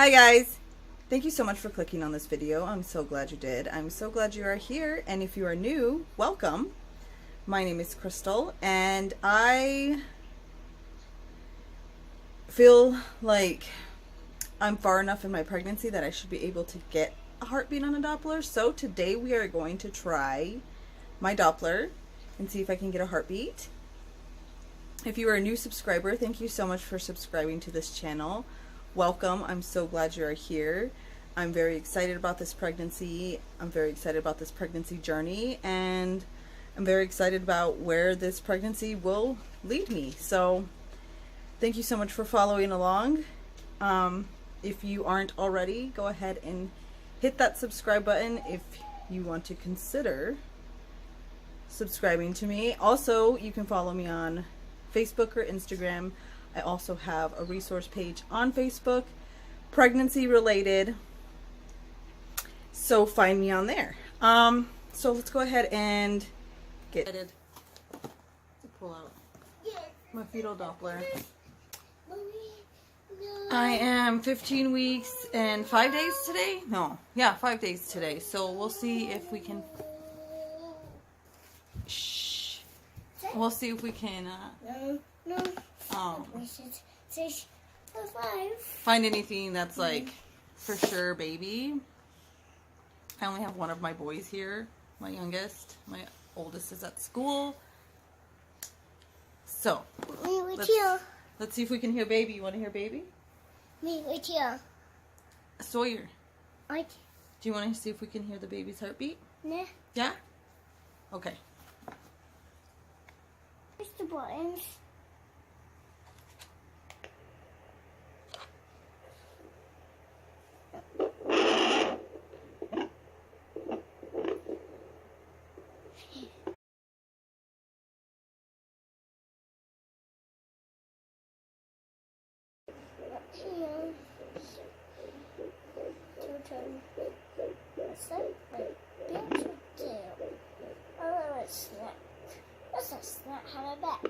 Hi guys! Thank you so much for clicking on this video. I'm so glad you did. I'm so glad you are here, and if you are new, welcome. My name is Crystal, and I feel like I'm far enough in my pregnancy that I should be able to get a heartbeat on a Doppler. So today we are going to try my Doppler and see if I can get a heartbeat. If you are a new subscriber, thank you so much for subscribing to this channel. Welcome. I'm so glad you are here. I'm very excited about this pregnancy. I'm very excited about this pregnancy journey, and I'm very excited about where this pregnancy will lead me. So thank you so much for following along. If you aren't already, go ahead and hit that subscribe button if you want to consider subscribing to me. Also, you can follow me on Facebook or Instagram. I also have a resource page on Facebook, pregnancy related, so find me on there. So let's go ahead and get to pull out my fetal Doppler. I am 15 weeks and 5 days today. No, yeah, 5 days today. So we'll see if we can. We'll see if we can find anything that's like for sure baby. I only have one of my boys here, my youngest. My oldest is at school. So let's see if we can hear baby. You want to hear baby? Me with you. Sawyer, I. do you want to see if we can hear the baby's heartbeat? Nah. Yeah? Okay. Push the buttons. That's a snack on my back.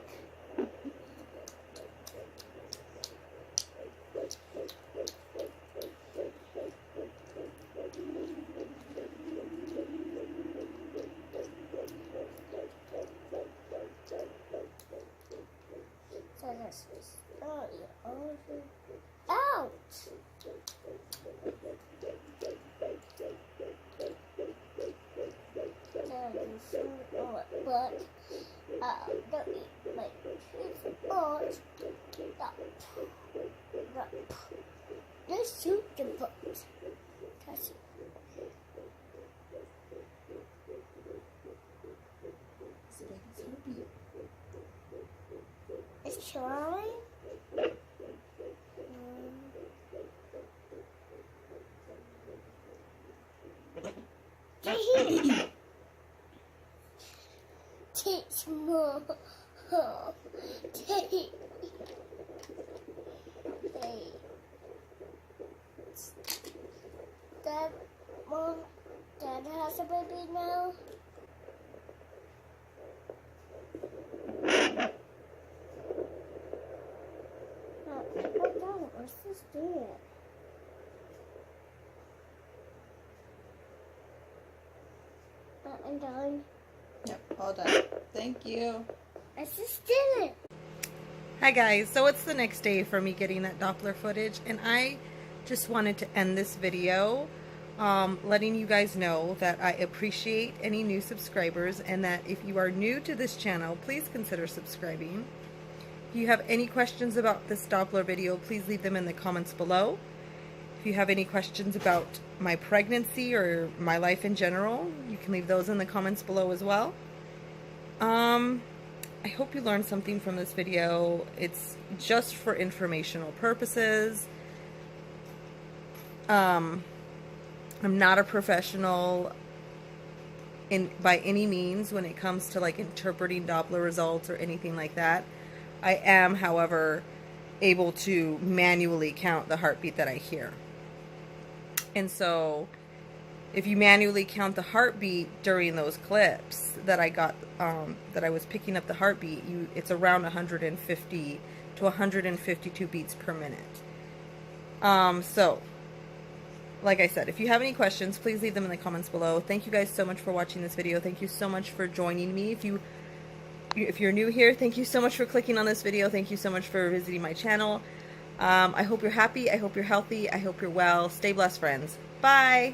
So this is out. But don't eat my cheese. But stop. Let's shoot the boat. It's trying. Teach more. Take. Dad, Mom, Dad has a baby now. What's this doing? I'm done. Yep, all done. Thank you. I just did it. Hi guys, so it's the next day for me getting that Doppler footage, and I just wanted to end this video letting you guys know that I appreciate any new subscribers, and that if you are new to this channel, please consider subscribing. If you have any questions about this Doppler video, please leave them in the comments below. If you have any questions about my pregnancy or my life in general, you can leave those in the comments below as well. I hope you learned something from this video. It's just for informational purposes. I'm not a professional by any means when it comes to like interpreting Doppler results or anything like that. I am, however, able to manually count the heartbeat that I hear. And so if you manually count the heartbeat during those clips that I got, that I was picking up the heartbeat, it's around 150 to 152 beats per minute. So like I said, if you have any questions, please leave them in the comments below. Thank you guys so much for watching this video. Thank you so much for joining me. If you're new here, thank you so much for clicking on this video. Thank you so much for visiting my channel. I hope you're happy. I hope you're healthy. I hope you're well. Stay blessed, friends. Bye.